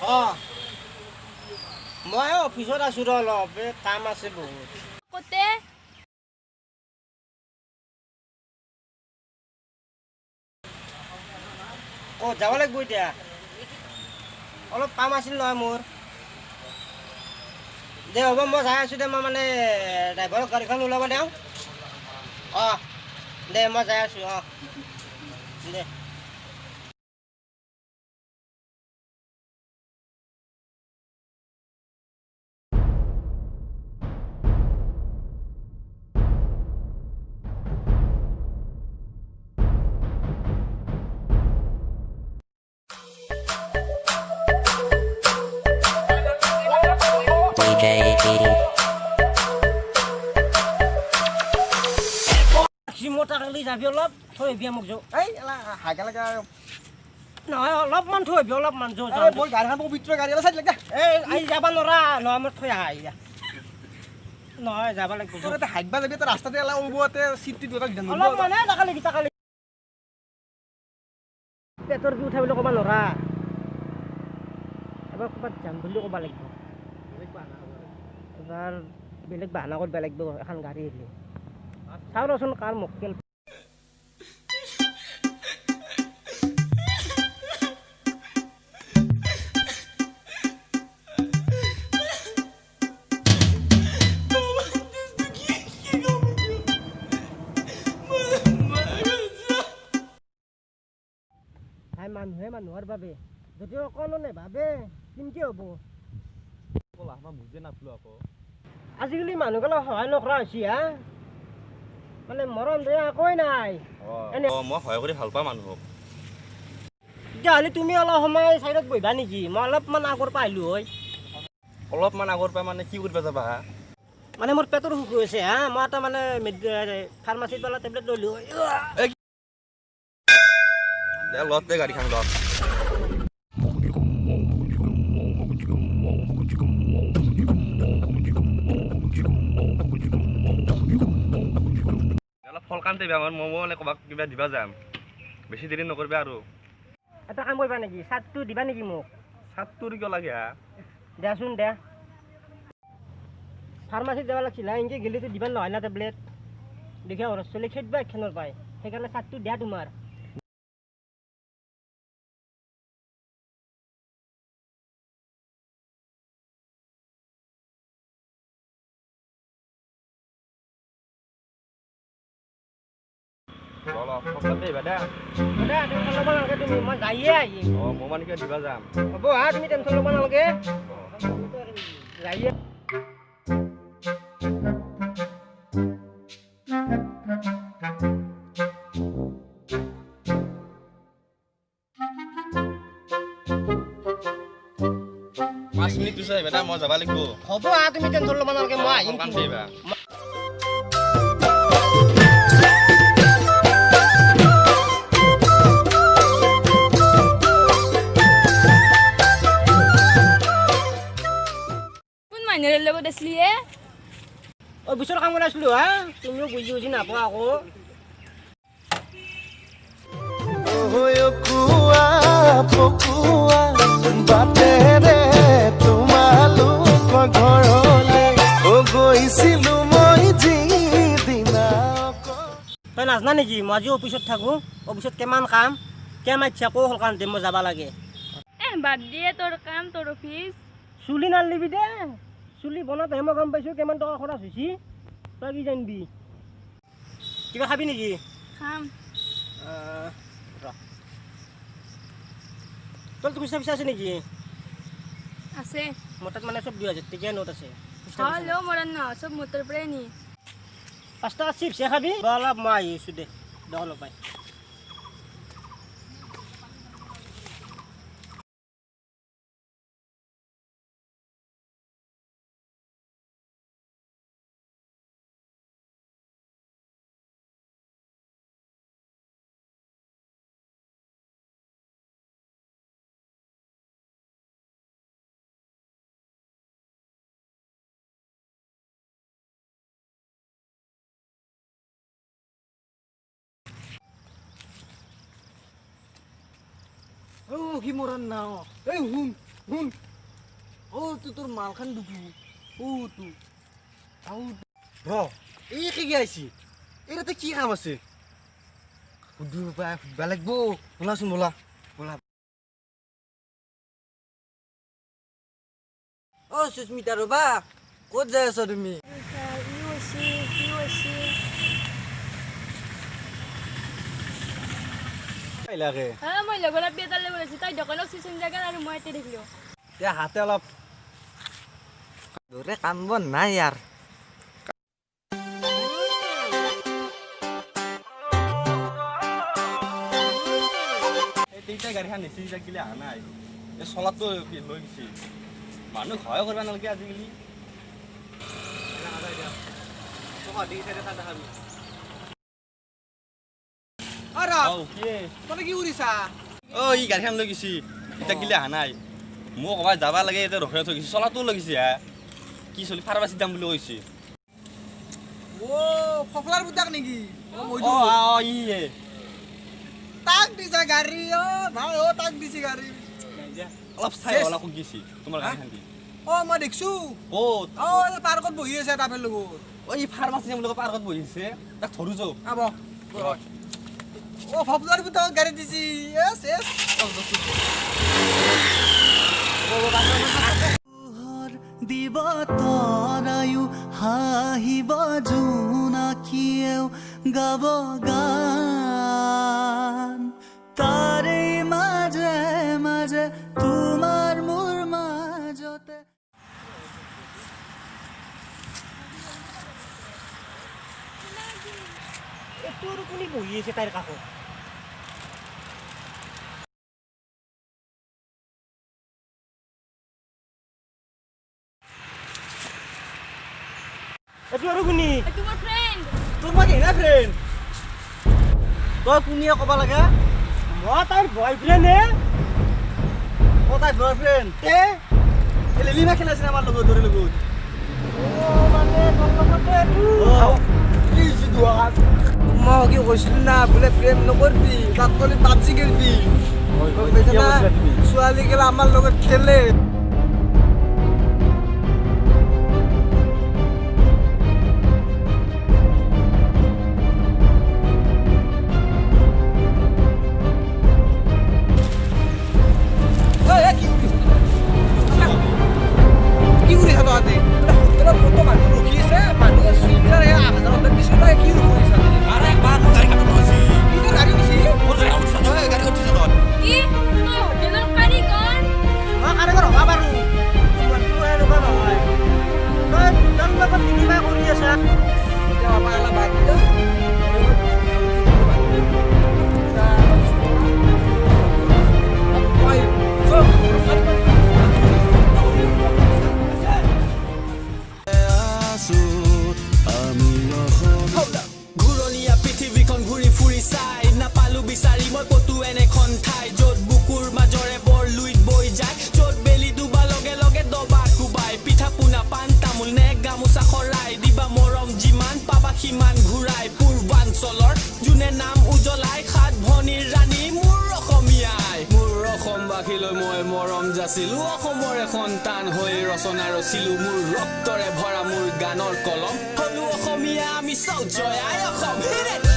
অঁ মই অফিচত আছোঁ ৰ অলপ কাম আছে বহুত। কতে ক'ত যাব লাগিব এতিয়া? অলপ কাম আছিল নহয় মোৰ। দে হ'ব মই যাই আছোঁ দে, মই মানে ড্ৰাইভাৰক গাড়ীখন ওলাব দিওঁ। অঁ দে মই যাই আছোঁ অঁ দে। চিমটা কালি যাবি অলপ থৈ আহিবি মোক যাওঁ। এই হাগা লাগা নহয় অলপমান থৈ আহিবি অলপমান যাওঁ মই গাড়ীখন পবিত্ৰ গাড়ী চাই লাগে এই আহি যাব নোৱাৰা নহয় মই থৈ আহা এতিয়া নহয় যাব লাগিব তোৰ এটা হাগবা যাবি তই ৰাস্তাতে এলা ওবতে চিটটি দুটা ধান অলপ মানে টাকালি পেটৰ কি উঠাই বুলি ক'ব নোৱাৰা। এবাৰ ক'ৰবাত যাম বুলি ক'ব লাগিব। এবাৰ বেলেগ বাহানা কৰিব লাগিব এখন গাড়ী আহিলে। চাওঁ ৰচোন কাৰ মক্কেল মানুহে মানুহৰ বাবে যদি অকণো নেভাবে কেনেকৈ হ'ব? বুজি নাপালো আকৌ আজিকালি মানুহবিলাক সহায় নকৰা হৈছে হা, মানে মৰম দয়া একোৱেই নাই। মই সহায় কৰি ভাল পাওঁ মানুহক। তেতিয়াহ'লে তুমি অলপ সময় চাইডত বহিবা নেকি? মই অলপমান আগৰ পৰা আহিলোঁ হয়। অলপমান আগৰ পৰা মানে কি কৰিব যাবা হা? মানে মোৰ পেটৰ অসুখ হৈ আছে হা, মই এটা মানে ফাৰ্মাচীৰ পৰা টেবলেট ল'লোঁ হয়। দে লত দে গাড়ীখন লত। অলপ ফল কান দিবা মই মানে ক'ৰবাত কিবা দিবা যাম, বেছি দেৰি নকৰিবা আৰু। এটা কাম কৰিবা নেকি, চাৰ্টটো দিবা নেকি মোক? চাৰ্টটোৰ কিয় লাগে হা? দেচোন দে, ফাৰ্মাচীত যাব লাগিছিল হা, এনেকৈ গেলিটো দিবা নহয় না টেবলেট। দেখিয়া ঘৰৰ চলি খেদবা একখানৰ পায়, সেইকাৰণে চাৰ্টটো দিয়া তোমাৰ। তুমি মই যায়ে আহিম। মই মানে কিবা দিবা যাম। হ'ব হা, তুমি টেনশ্যন ল'ব নালাগে। যায়ে পাঁচ মিনিট পিছত আহিবা মই যাব লাগিব। হ'ব হা, তুমি টেনশ্যন ল'ব নালাগে, মই আহিম। কোন মানুহৰ লগত আছিলি এ? অফিচৰ কাম আছিলোঁ হা, তুমিও বুজি নাপোৱা আকৌ। বাটেৰে তোমালোকৰ ঘৰলে গৈছিলো মই যিদিনা। তই নাজানা নেকি মই আজি অফিচত থাকোঁ? অফিচত কিমান কাম, কিমান ইচ্ছা আকৌ সলকানতে মই যাব লাগে। বাদ দিয়ে তোৰ কাম তোৰ অফিচ। চুলি নালিবি দে, চুলি বনাওঁতেহে মই গম পাইছোঁ কিমান টকা খৰচ হৈছে। তই কি জানিবি? কিবা খাবি নেকি? খাম। তোৰ পইচা আছে নেকি? আছে। মোৰ তাত মানে চব 2000 টকীয়া নোট আছে। হ'লেও মোৰ নহয়, চব মোটৰ পৰাই নি। 5 টকা চিপছে খাবি? অলপ মই আহি আছোঁ দে, দোকানৰ পৰাই। সি মৰাণ না এই শুন শুন তোৰ মালখান দুখু ৰ এই কি আইছি এই তাতে কি কাম আছে সুধিব লাগব বলাচোন বলা অ সুস্মিতা ৰবা ক'ত যাই আছা তুমি লাগে মই লগৰ বিয়া লৈ গৈছোঁ তাই দোকানত চিচন জেগাত আৰু মই ইয়াতে দেখিলোঁ এতিয়া হাতে অলপ দৰে কাম বন নাই ইয়াৰ তিনিটা গাড়ীখন নিচি থাকিলে অহা নাই এই চলাটো লৈ গৈছে মানুহ সহায় কৰিব নালাগে আজিকালি ই গাড়ীখন লৈ গৈছে এতিয়া গিলে অহা নাই মোক ক'ৰবাত যাব লাগে এতিয়া ৰখাই থৈ গৈছে চলাটো লৈ গৈছে হা কি চলি ফাৰ্মাচীত যাম বুলি কৈছে ফফলাৰ বুটাক নেকি ইয়ে তাক দিছে গাড়ী ভাই তাক দিছে গাড়ী অলপ চাই অলপ গৈছে তোমাৰ গাড়ীখন দি মই দেখছো ক'ত পাৰ্কত বহি আছে তাপেৰ লগত ই ফাৰ্মাচী যাম বুলি পাৰ্কত বহিছে তাক ধৰো যাওঁ ফফলাৰ বুটাক গাড়ী দিছি দিব তৰায়ু হাঁহিব জোনাকীয়েও গাব গান তাৰে মাজে মাজে তোমাৰ মোৰ মাজতে তোৰ কোনে বহি আছে তাইৰ কাষত এইটো আৰু কোনি এইটো মোৰ ফ্ৰেণ্ড তোৰ মই কেনে ফ্ৰেণ্ড তই কোনে ক'ব লাগে মই তাইৰ বয়ফ্ৰেণ্ড হে তাই বয়ফ্ৰেণ্ড লিলিমা খেলাইছে আমাৰ লগত ধৰি লগত মানে তোৰ লগতে মই কি কৈছিলো না বোলে প্ৰেম নকৰবি তাত ক'লে পাবজি খেলবি ছোৱালী গেলা আমাৰ লগত খেলে অসমৰে সন্তান হৈ ৰচনা ৰচিলো মোৰ ৰক্তৰে ভৰা মোৰ গানৰ কলম হলো অসমীয়া আমি চৌ জয় আই অসম